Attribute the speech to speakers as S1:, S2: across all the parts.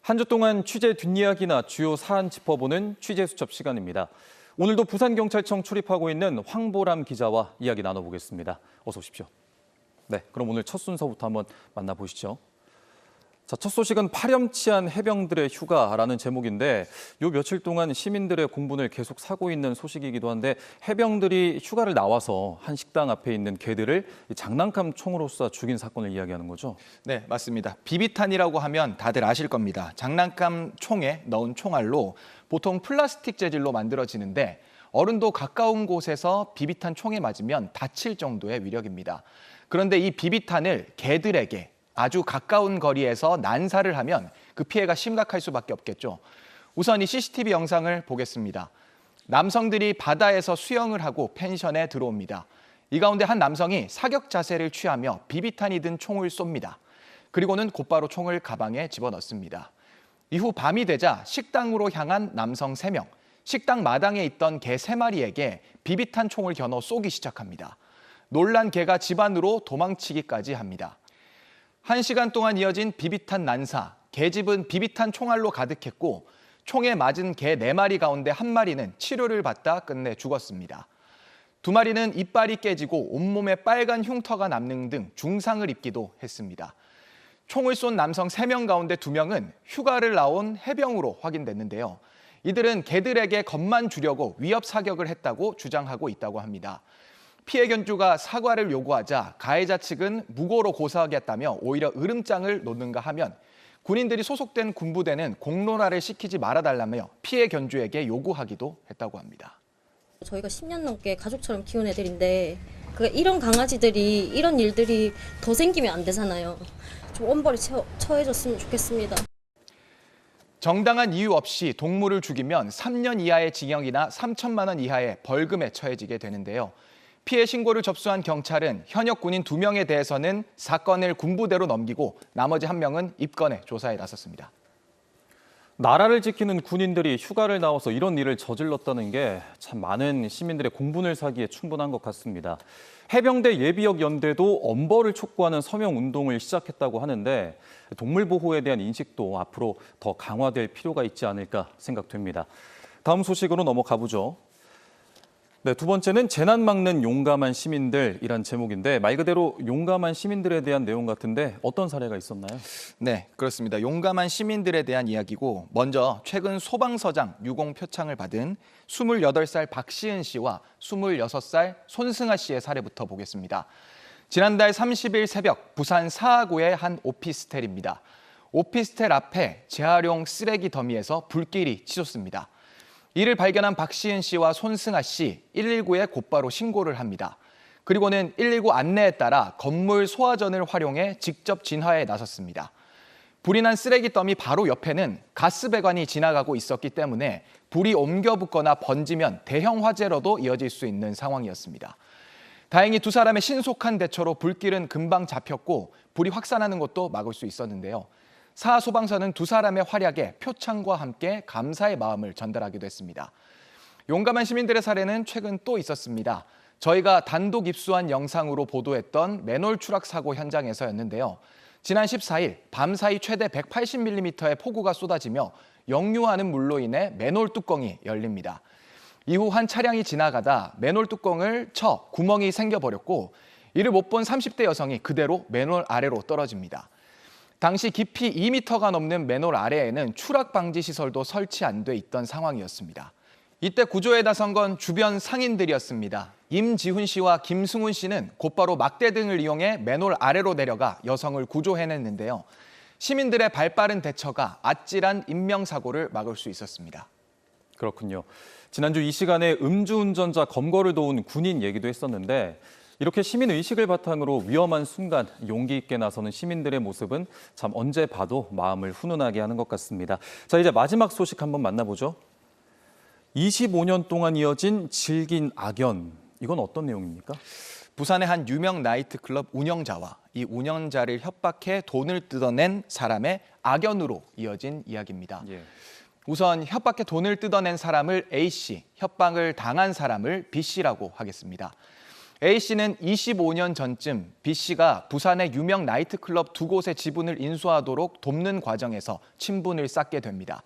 S1: 한 주 동안 취재 뒷이야기나 주요 사안 짚어보는 취재수첩 시간입니다. 오늘도 부산경찰청 출입하고 있는 황보람 기자와 이야기 나눠보겠습니다. 어서 오십시오. 네, 그럼 오늘 첫 순서부터 한번 만나보시죠. 자, 첫 소식은 파렴치한 해병들의 휴가라는 제목인데 요 며칠 동안 시민들의 공분을 계속 사고 있는 소식이기도 한데 해병들이 휴가를 나와서 한 식당 앞에 있는 개들을 장난감 총으로 쏴 죽인 사건을 이야기하는 거죠?
S2: 네, 맞습니다. 비비탄이라고 하면 다들 아실 겁니다. 장난감 총에 넣은 총알로 보통 플라스틱 재질로 만들어지는데 어른도 가까운 곳에서 비비탄 총에 맞으면 다칠 정도의 위력입니다. 그런데 이 비비탄을 개들에게 아주 가까운 거리에서 난사를 하면 그 피해가 심각할 수밖에 없겠죠. 우선 이 CCTV 영상을 보겠습니다. 남성들이 바다에서 수영을 하고 펜션에 들어옵니다. 이 가운데 한 남성이 사격 자세를 취하며 비비탄이 든 총을 쏩니다. 그리고는 곧바로 총을 가방에 집어넣습니다. 이후 밤이 되자 식당으로 향한 남성 3명, 식당 마당에 있던 개 3마리에게 비비탄 총을 겨눠 쏘기 시작합니다. 놀란 개가 집 안으로 도망치기까지 합니다. 1시간 동안 이어진 비비탄 난사, 개집은 비비탄 총알로 가득했고 총에 맞은 개 4마리 가운데 1마리는 치료를 받다 끝내 죽었습니다. 2마리는 이빨이 깨지고 온몸에 빨간 흉터가 남는 등 중상을 입기도 했습니다. 총을 쏜 남성 3명 가운데 2명은 휴가를 나온 해병으로 확인됐는데요. 이들은 개들에게 겁만 주려고 위협 사격을 했다고 주장하고 있다고 합니다. 피해 견주가 사과를 요구하자 가해자 측은 무고로 고소하겠다며 오히려 으름장을 놓는가 하면 군인들이 소속된 군부대는 공론화를 시키지 말아달라며 피해 견주에게 요구하기도 했다고 합니다.
S3: 저희가 10년 넘게 가족처럼 키운 애들인데 이런 강아지들이 이런 일들이 더 생기면 안 되잖아요. 좀 엄벌이 처해졌으면 좋겠습니다.
S2: 정당한 이유 없이 동물을 죽이면 3년 이하의 징역이나 3천만 원 이하의 벌금에 처해지게 되는데요. 피해 신고를 접수한 경찰은 현역 군인 2명에 대해서는 사건을 군부대로 넘기고 나머지 1명은 입건해 조사에 나섰습니다.
S1: 나라를 지키는 군인들이 휴가를 나와서 이런 일을 저질렀다는 게 참 많은 시민들의 공분을 사기에 충분한 것 같습니다. 해병대 예비역 연대도 엄벌을 촉구하는 서명 운동을 시작했다고 하는데 동물 보호에 대한 인식도 앞으로 더 강화될 필요가 있지 않을까 생각됩니다. 다음 소식으로 넘어가 보죠. 네, 두 번째는 재난 막는 용감한 시민들이란 제목인데 말 그대로 용감한 시민들에 대한 내용 같은데 어떤 사례가 있었나요?
S2: 네, 그렇습니다. 용감한 시민들에 대한 이야기고 먼저 최근 소방서장 유공 표창을 받은 28살 박시은 씨와 26살 손승아 씨의 사례부터 보겠습니다. 지난달 30일 새벽 부산 사하구의 한 오피스텔입니다. 오피스텔 앞에 재활용 쓰레기 더미에서 불길이 치솟습니다. 이를 발견한 박시은 씨와 손승아 씨, 119에 곧바로 신고를 합니다. 그리고는 119 안내에 따라 건물 소화전을 활용해 직접 진화에 나섰습니다. 불이 난 쓰레기 더미 바로 옆에는 가스 배관이 지나가고 있었기 때문에 불이 옮겨 붙거나 번지면 대형 화재로도 이어질 수 있는 상황이었습니다. 다행히 두 사람의 신속한 대처로 불길은 금방 잡혔고 불이 확산하는 것도 막을 수 있었는데요. 사하소방서는 두 사람의 활약에 표창과 함께 감사의 마음을 전달하기도 했습니다. 용감한 시민들의 사례는 최근 또 있었습니다. 저희가 단독 입수한 영상으로 보도했던 맨홀 추락 사고 현장에서였는데요. 지난 14일 밤사이 최대 180mm의 폭우가 쏟아지며 역류하는 물로 인해 맨홀 뚜껑이 열립니다. 이후 한 차량이 지나가다 맨홀 뚜껑을 쳐 구멍이 생겨버렸고 이를 못 본 30대 여성이 그대로 맨홀 아래로 떨어집니다. 당시 깊이 2m가 넘는 맨홀 아래에는 추락 방지 시설도 설치 안 돼 있던 상황이었습니다. 이때 구조에 나선 건 주변 상인들이었습니다. 임지훈 씨와 김승훈 씨는 곧바로 막대 등을 이용해 맨홀 아래로 내려가 여성을 구조해냈는데요. 시민들의 발빠른 대처가 아찔한 인명사고를 막을 수 있었습니다.
S1: 그렇군요. 지난주 이 시간에 음주운전자 검거를 도운 군인 얘기도 했었는데 이렇게 시민의식을 바탕으로 위험한 순간 용기 있게 나서는 시민들의 모습은 참 언제 봐도 마음을 훈훈하게 하는 것 같습니다. 자, 이제 마지막 소식 한번 만나보죠. 25년 동안 이어진 질긴 악연, 이건 어떤 내용입니까?
S2: 부산의 한 유명 나이트클럽 운영자와 이 운영자를 협박해 돈을 뜯어낸 사람의 악연으로 이어진 이야기입니다.
S1: 예.
S2: 우선 협박해 돈을 뜯어낸 사람을 A씨, 협박을 당한 사람을 B씨라고 하겠습니다. A씨는 25년 전쯤 B씨가 부산의 유명 나이트클럽 2곳의 지분을 인수하도록 돕는 과정에서 친분을 쌓게 됩니다.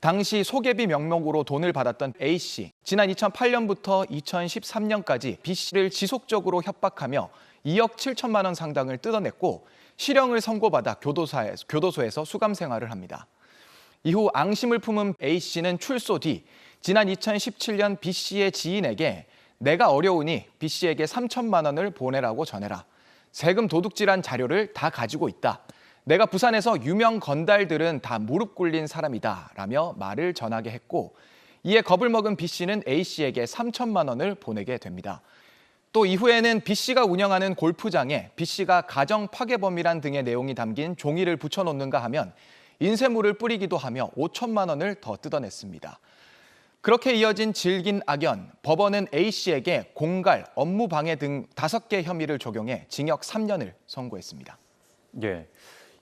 S2: 당시 소개비 명목으로 돈을 받았던 A씨, 지난 2008년부터 2013년까지 B씨를 지속적으로 협박하며 2억 7천만 원 상당을 뜯어냈고 실형을 선고받아 교도소에서 수감 생활을 합니다. 이후 앙심을 품은 A씨는 출소 뒤 지난 2017년 B씨의 지인에게 내가 어려우니 B씨에게 3천만 원을 보내라고 전해라. 세금 도둑질한 자료를 다 가지고 있다. 내가 부산에서 유명 건달들은 다 무릎 꿇린 사람이다 라며 말을 전하게 했고 이에 겁을 먹은 B씨는 A씨에게 3천만 원을 보내게 됩니다. 또 이후에는 B씨가 운영하는 골프장에 B씨가 가정 파괴범이란 등의 내용이 담긴 종이를 붙여놓는가 하면 인쇄물을 뿌리기도 하며 5천만 원을 더 뜯어냈습니다. 그렇게 이어진 질긴 악연, 법원은 A씨에게 공갈, 업무방해 등 5개 혐의를 적용해 징역 3년을 선고했습니다.
S1: 예.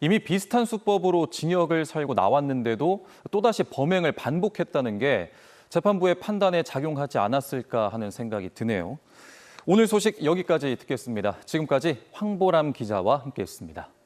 S1: 이미 비슷한 수법으로 징역을 살고 나왔는데도 또다시 범행을 반복했다는 게 재판부의 판단에 작용하지 않았을까 하는 생각이 드네요. 오늘 소식 여기까지 듣겠습니다. 지금까지 황보람 기자와 함께했습니다.